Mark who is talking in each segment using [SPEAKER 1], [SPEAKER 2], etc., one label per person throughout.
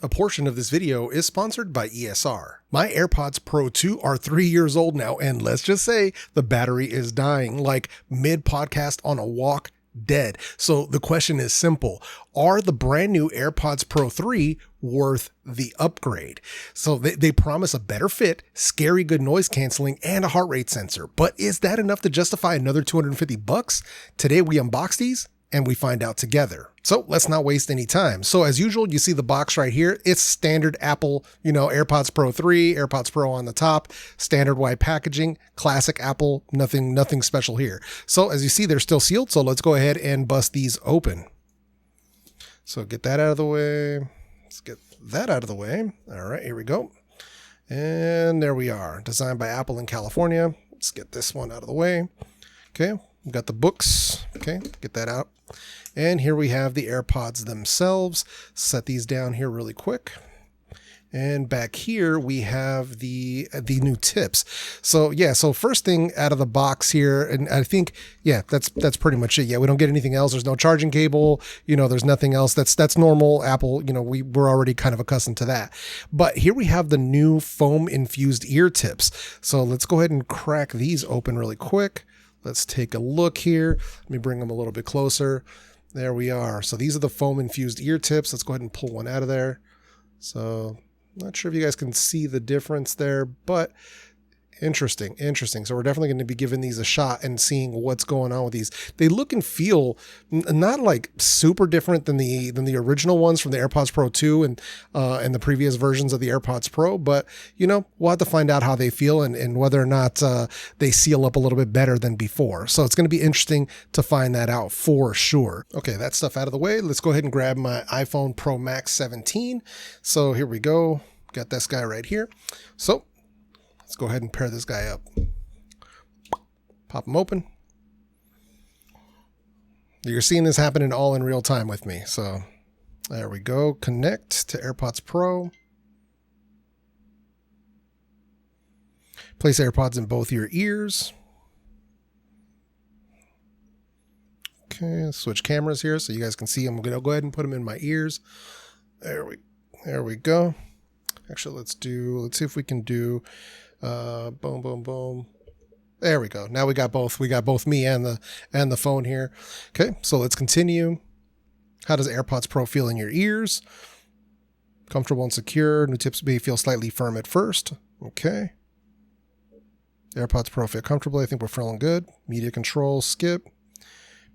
[SPEAKER 1] A portion of this video is sponsored by ESR. My AirPods Pro 2 are 3 years old now, and let's just say the battery is dying, like mid-podcast on a walk, dead. So the question is simple. Are the brand new AirPods Pro 3 worth the upgrade? So they promise a better fit, scary good noise canceling, and a heart rate sensor. But is that enough to justify another $250? Today we unbox these and we find out together. So let's not waste any time. So as usual, you see the box right here. It's standard Apple, AirPods Pro 3, AirPods Pro on the top, standard white packaging, classic Apple, nothing special here. So as you see, they're still sealed. So let's go ahead and bust these open. So get that out of the way. Let's get that out of the way. All right, here we go. And there we are. Designed by Apple in California. Let's get this one out of the way. Okay, we've got the books. Okay, get that out. And here we have the AirPods themselves. Set these down here really quick. And back here we have the new tips. So yeah, so first thing out of the box here, and I think, yeah, that's pretty much it. Yeah, we don't get anything else. There's no charging cable, there's nothing else. That's normal Apple, we're already kind of accustomed to that. But here we have the new foam infused ear tips. So let's go ahead and crack these open really quick. Let's take a look here. Let me bring them a little bit closer. There we are. So these are the foam infused ear tips. Let's go ahead and pull one out of there. So not sure if you guys can see the difference there, but interesting. So we're definitely going to be giving these a shot and seeing what's going on with these. They look and feel not like super different than the original ones from the AirPods Pro 2 and the previous versions of the AirPods Pro, but we'll have to find out how they feel and whether or not they seal up a little bit better than before. So it's going to be interesting to find that out for sure. Okay, that stuff out of the way. Let's go ahead and grab my iPhone Pro Max 17. So here we go. Got this guy right here. So let's go ahead and pair this guy up. Pop him open. You're seeing this happening all in real time with me. So there we go. Connect to AirPods Pro. Place AirPods in both your ears. Okay, switch cameras here so you guys can see them. I'm going to go ahead and put them in my ears. There we go. Actually, let's see if we can do boom. There we go. Now we got both me and the phone here. Okay, so let's continue. How does AirPods Pro feel in your ears? Comfortable and secure. New tips may feel slightly firm at first. Okay. AirPods Pro fit comfortably. I think we're feeling good. Media control, skip.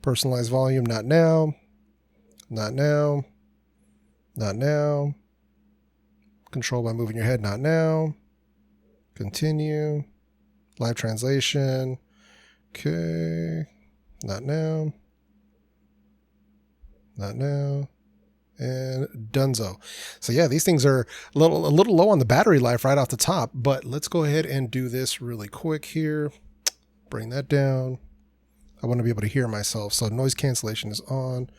[SPEAKER 1] Personalized volume, not now. Not now. Not now. Control by moving your head, not now. Continue. Live translation. Okay. Not now. Not now. And donezo. So yeah, these things are a little low on the battery life right off the top, but let's go ahead and do this really quick here. Bring that down. I want to be able to hear myself. So noise cancellation is on.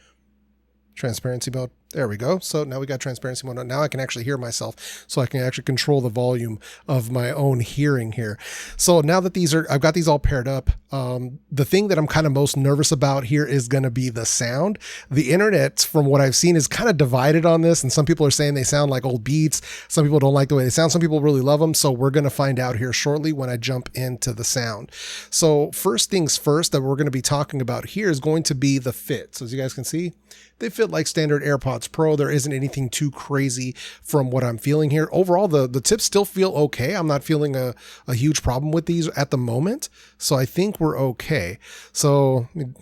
[SPEAKER 1] Transparency mode. There we go. So now we got transparency mode. Now I can actually hear myself, so I can actually control the volume of my own hearing here. So now that I've got these all paired up, the thing that I'm kind of most nervous about here is going to be the sound. The internet, from what I've seen, is kind of divided on this, and some people are saying they sound like old Beats. Some people don't like the way they sound. Some people really love them. So we're going to find out here shortly when I jump into the sound. So first things first that we're going to be talking about here is going to be the fit. So as you guys can see, they fit like standard AirPods Pro. There isn't anything too crazy from what I'm feeling here. Overall, the tips still feel okay. I'm not feeling a huge problem with these at the moment. So I think we're okay. So let me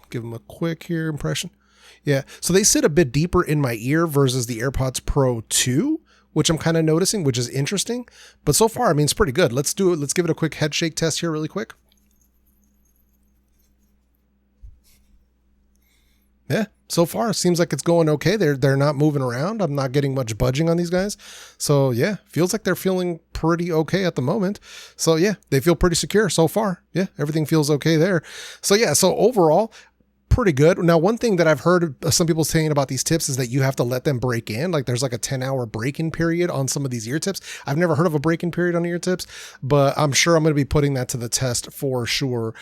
[SPEAKER 1] give them a quick here impression. Yeah. So they sit a bit deeper in my ear versus the AirPods Pro 2, which I'm kind of noticing, which is interesting. But so far, I mean, it's pretty good. Let's do it. Let's give it a quick head shake test here really quick. Yeah, so far it seems like it's going okay. They're not moving around. I'm not getting much budging on these guys. So yeah, feels like they're feeling pretty okay at the moment. So yeah, they feel pretty secure so far. Yeah, everything feels okay there. So yeah, so overall, pretty good. Now, one thing that I've heard some people saying about these tips is that you have to let them break in. Like there's like a 10-hour break-in period on some of these ear tips. I've never heard of a break-in period on ear tips, but I'm sure I'm going to be putting that to the test for sure,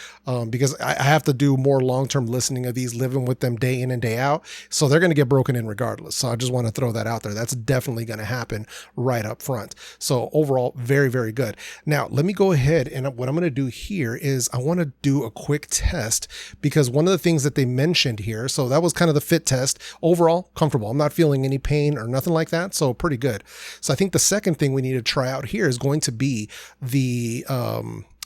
[SPEAKER 1] because I have to do more long-term listening of these, living with them day in and day out. So they're going to get broken in regardless. So I just want to throw that out there. That's definitely going to happen right up front. So overall, very, very good. Now, let me go ahead, and what I'm going to do here is I want to do a quick test, because one of the things that they mentioned here, so that was kind of the fit test. Overall, comfortable. I'm not feeling any pain or nothing like that, so pretty good. So I think the second thing we need to try out here is going to be the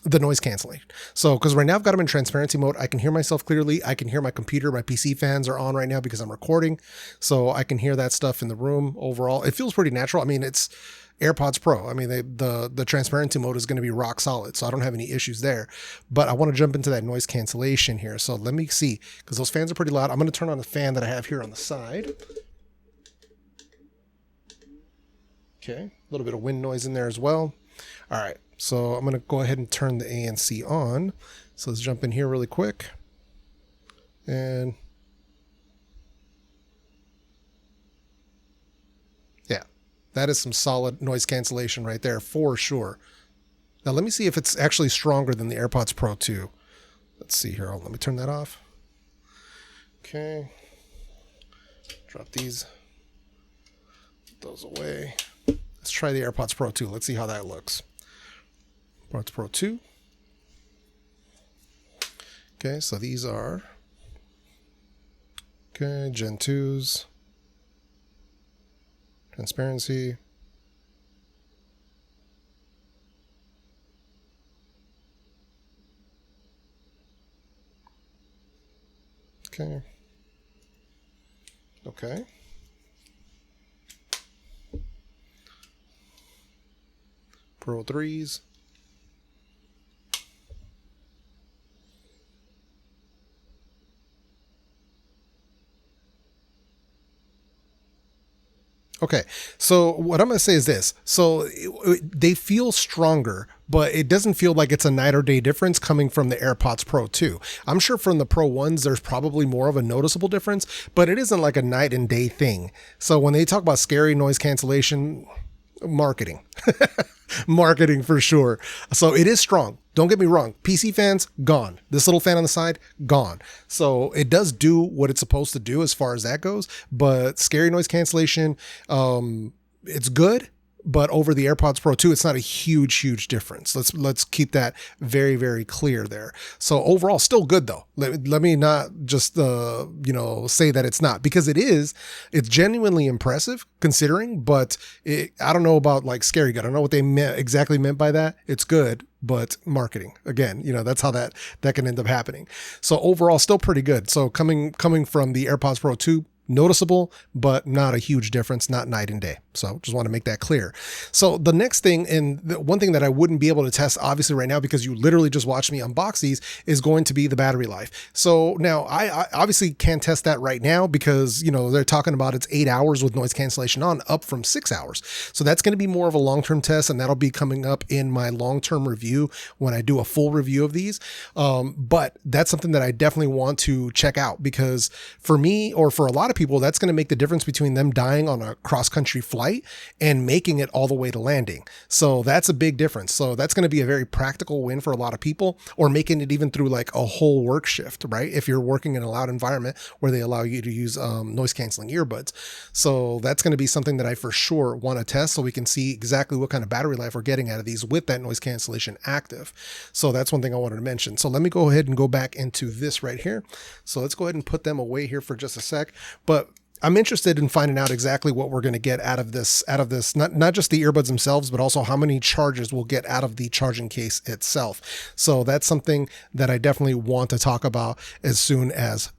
[SPEAKER 1] noise canceling. So, because right now I've got them in transparency mode, I can hear myself clearly. I can hear my computer. My PC fans are on right now because I'm recording, so I can hear that stuff in the room. Overall, it feels pretty natural. I mean, it's AirPods Pro. I mean, the transparency mode is going to be rock solid, so I don't have any issues there. But I want to jump into that noise cancellation here. So let me see, because those fans are pretty loud. I'm going to turn on the fan that I have here on the side. Okay, a little bit of wind noise in there as well. All right, so I'm going to go ahead and turn the ANC on. So let's jump in here really quick. And yeah, that is some solid noise cancellation right there for sure. Now let me see if it's actually stronger than the AirPods Pro 2. Let's see here. Let me turn that off. Okay. Drop those away. Let's try the AirPods Pro 2. Let's see how that looks. AirPods Pro 2. Okay, so these are Gen 2s. Transparency. Okay. Okay. Pro 3s. Okay, so what I'm going to say is this. So they feel stronger, but it doesn't feel like it's a night or day difference coming from the AirPods Pro 2. I'm sure from the Pro 1s, there's probably more of a noticeable difference, but it isn't like a night and day thing. So when they talk about scary noise cancellation, marketing. Marketing for sure. So it is strong. Don't get me wrong. PC fans, gone. This little fan on the side, gone. So it does do what it's supposed to do as far as that goes. But scary noise cancellation, it's good. But over the AirPods Pro 2, it's not a huge difference. Let's keep that very, very clear there. So overall, still good though. Let me not just say that it's not, because it is. It's genuinely impressive considering. But I don't know about like scary good. I don't know what they exactly meant by that. It's good, but marketing again. That's how that can end up happening. So overall, still pretty good. So coming from the AirPods Pro 2. Noticeable, but not a huge difference, not night and day. So just want to make that clear. So the next thing, and the one thing that I wouldn't be able to test obviously right now, because you literally just watched me unbox these, is going to be the battery life. So now I obviously can't test that right now because, they're talking about it's 8 hours with noise cancellation on, up from 6 hours. So that's going to be more of a long-term test, and that'll be coming up in my long-term review when I do a full review of these. But that's something that I definitely want to check out, because for me, or for a lot of people, that's going to make the difference between them dying on a cross-country flight and making it all the way to landing. So that's a big difference. So that's going to be a very practical win for a lot of people, or making it even through like a whole work shift, right? If you're working in a loud environment where they allow you to use noise canceling earbuds. So that's going to be something that I for sure want to test, so we can see exactly what kind of battery life we're getting out of these with that noise cancellation active. So that's one thing I wanted to mention. So let me go ahead and go back into this right here. So let's go ahead and put them away here for just a sec. But I'm interested in finding out exactly what we're going to get out of this, not just the earbuds themselves, but also how many charges we'll get out of the charging case itself. So that's something that I definitely want to talk about as soon as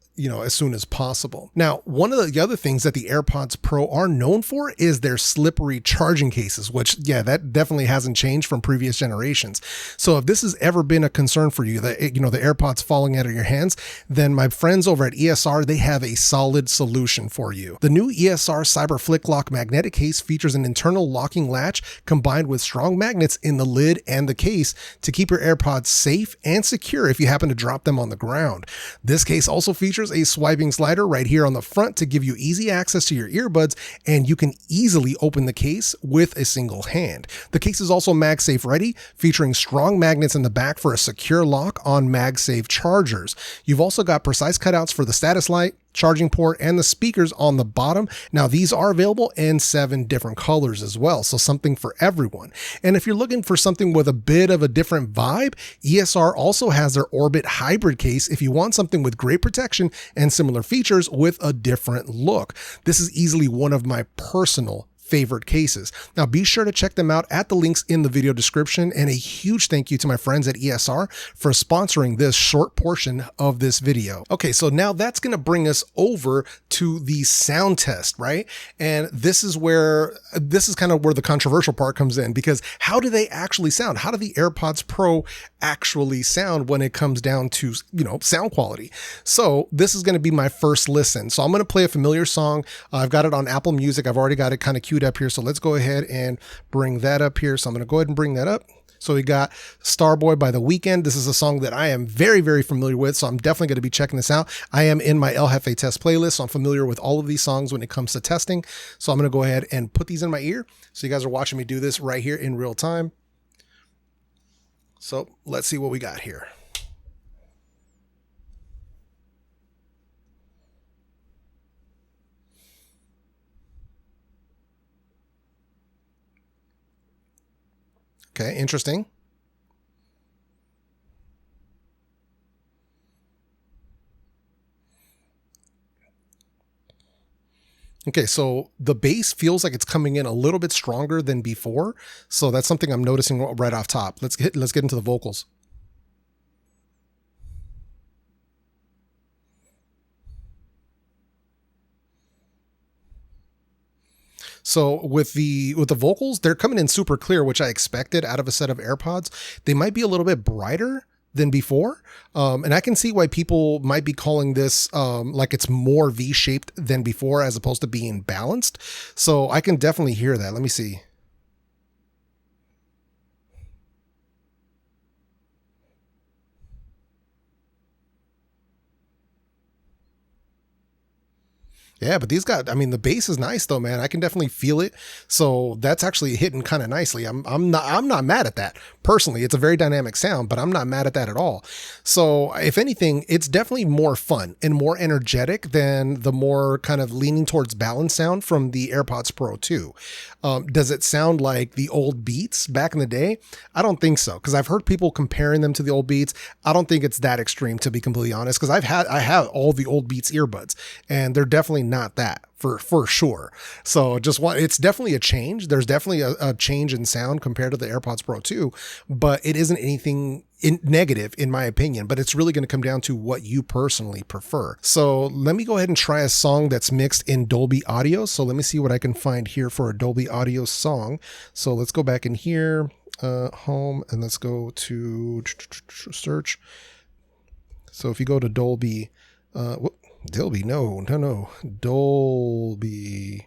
[SPEAKER 1] possible. Now, one of the other things that the AirPods Pro are known for is their slippery charging cases, which, yeah, that definitely hasn't changed from previous generations. So if this has ever been a concern for you, that, the AirPods falling out of your hands, then my friends over at ESR, they have a solid solution for you. The new ESR Cyber Flick Lock magnetic case features an internal locking latch combined with strong magnets in the lid and the case to keep your AirPods safe and secure if you happen to drop them on the ground. This case also features there's a swiping slider right here on the front to give you easy access to your earbuds, and you can easily open the case with a single hand. The case is also MagSafe ready, featuring strong magnets in the back for a secure lock on MagSafe chargers. You've also got precise cutouts for the status light, charging port, and the speakers on the bottom. Now, these are available in 7 different colors as well, so something for everyone. And if you're looking for something with a bit of a different vibe, ESR also has their Orbit hybrid case if you want something with great protection and similar features with a different look. This is easily one of my personal favorite cases. Now be sure to check them out at the links in the video description, and a huge thank you to my friends at ESR for sponsoring this short portion of this video. Okay, so now that's going to bring us over to the sound test, right? And this is kind of where the controversial part comes in, because how do they actually sound? How do the AirPods Pro actually sound when it comes down to, sound quality? So this is going to be my first listen. So I'm going to play a familiar song. I've got it on Apple Music. I've already got it kind of queued up here. So let's go ahead and bring that up here. So I'm going to go ahead and bring that up. So we got Starboy by The Weeknd. This is a song that I am very, very familiar with, so I'm definitely going to be checking this out. I am in my El Jefe test playlist, so I'm familiar with all of these songs when it comes to testing. So I'm going to go ahead and put these in my ear. So you guys are watching me do this right here in real time. So let's see what we got here. Okay, interesting. Okay, so the bass feels like it's coming in a little bit stronger than before. So that's something I'm noticing right off top. Let's get into the vocals. So with the vocals, they're coming in super clear, which I expected out of a set of AirPods. They might be a little bit brighter than before. And I can see why people might be calling this like it's more V-shaped than before as opposed to being balanced. So I can definitely hear that. Let me see. Yeah, but the bass is nice though, man. I can definitely feel it. So that's actually hitting kind of nicely. I'm not mad at that. Personally, it's a very dynamic sound, but I'm not mad at that at all. So if anything, it's definitely more fun and more energetic than the more kind of leaning towards balance sound from the AirPods Pro 2. Does it sound like the old Beats back in the day? I don't think so, because I've heard people comparing them to the old Beats. I don't think it's that extreme, to be completely honest, because I have all the old Beats earbuds, and they're definitely not that for sure. So it's definitely a change. There's definitely a change in sound compared to the AirPods Pro 2, but it isn't anything negative in my opinion, but it's really going to come down to what you personally prefer. So let me go ahead and try a song that's mixed in Dolby Audio. So let me see what I can find here for a Dolby Audio song. So let's go back in here, home, and let's go to search. So if you go to Dolby, Dolby.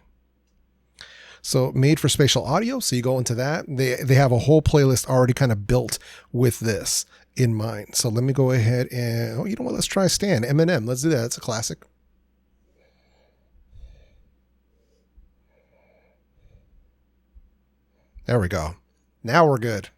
[SPEAKER 1] So made for spatial audio. So you go into that. They have a whole playlist already kind of built with this in mind. So let me go ahead and, you know what? Let's try Stan. Eminem. Let's do that. It's a classic. There we go. Now we're good.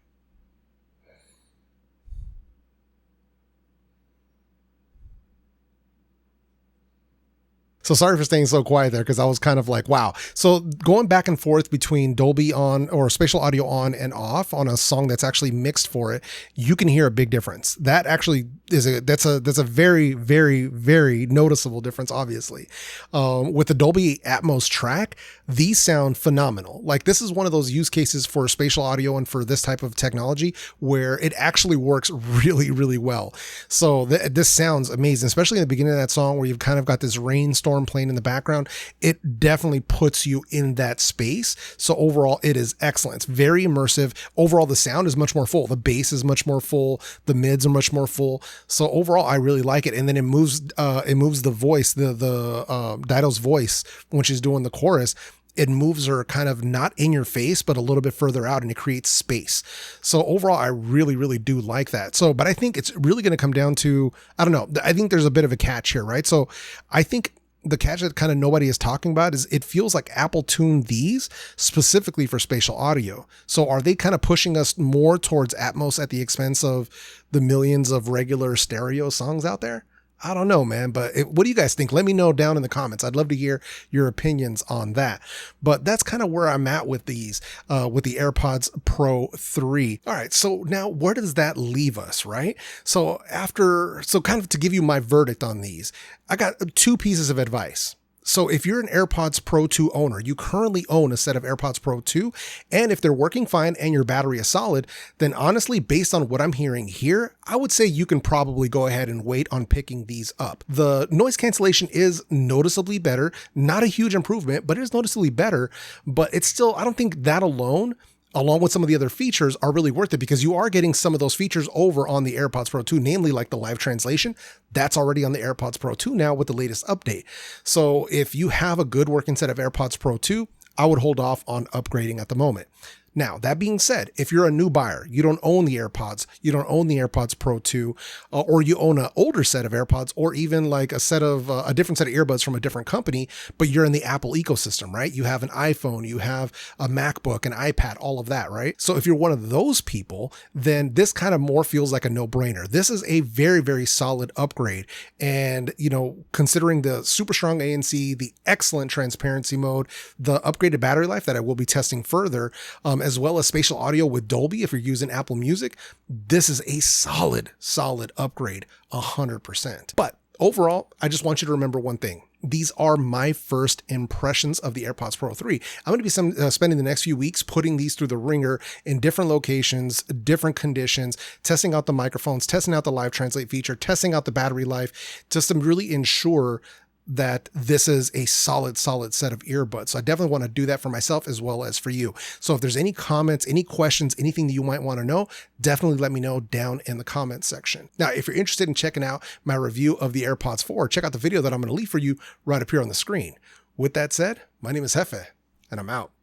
[SPEAKER 1] So sorry for staying so quiet there, because I was kind of like, wow. So going back and forth between Dolby on or spatial audio on and off on a song that's actually mixed for it, you can hear a big difference. That actually that's a very, very, very noticeable difference, obviously. With the Dolby Atmos track, these sound phenomenal. Like, this is one of those use cases for spatial audio and for this type of technology where it actually works really, really well. So this sounds amazing, especially in the beginning of that song where you've kind of got this rainstorm playing in the background. It definitely puts you in that space. So overall, it is excellent. It's very immersive. Overall, the sound is much more full. The bass is much more full. The mids are much more full. So overall, I really like it. And then it moves the voice, the Dido's voice when she's doing the chorus. it moves her kind of not in your face, but a little bit further out, and it creates space. So overall, I really, really do like that. So, but I think it's really going to come down to, I don't know, I think there's a bit of a catch here, right? So I think the catch that kind of nobody is talking about is it feels like Apple tuned these specifically for spatial audio. So are they kind of pushing us more towards Atmos at the expense of the millions of regular stereo songs out there? I don't know, man, but what do you guys think? Let me know down in the comments. I'd love to hear your opinions on that. But that's kind of where I'm at with these, with the AirPods Pro 3. All right, so now where does that leave us, right? So kind of to give you my verdict on these, I got two pieces of advice. So if you're an AirPods Pro 2 owner, you currently own a set of AirPods Pro 2, and if they're working fine and your battery is solid, then honestly, based on what I'm hearing here, I would say you can probably go ahead and wait on picking these up. The noise cancellation is noticeably better, not a huge improvement, but it is noticeably better, but it's still, I don't think that alone, along with some of the other features, are really worth it, because you are getting some of those features over on the AirPods Pro 2, namely like the live translation. That's already on the AirPods Pro 2 now with the latest update. So if you have a good working set of AirPods Pro 2, I would hold off on upgrading at the moment. Now, that being said, if you're a new buyer, you don't own the AirPods, you don't own the AirPods Pro 2, or you own an older set of AirPods, or even like a different set of earbuds from a different company, but you're in the Apple ecosystem, right? You have an iPhone, you have a MacBook, an iPad, all of that, right? So if you're one of those people, then this kind of more feels like a no-brainer. This is a very, very solid upgrade. And, you know, considering the super strong ANC, the excellent transparency mode, the upgraded battery life that I will be testing further, as well as spatial audio with Dolby if you're using Apple Music, this is a solid upgrade, 100%. But overall, I just want you to remember one thing. These are my first impressions of the AirPods Pro 3. I'm going to be spending the next few weeks putting these through the ringer in different locations, different conditions, testing out the microphones, testing out the live translate feature, testing out the battery life, just to really ensure that this is a solid set of earbuds. So I definitely want to do that for myself as well as for you. So if there's any comments, any questions, anything that you might want to know, definitely let me know down in the comments section. Now, if you're interested in checking out my review of the AirPods 4, check out the video that I'm going to leave for you right up here on the screen. With that said, my name is JEFE, and I'm out.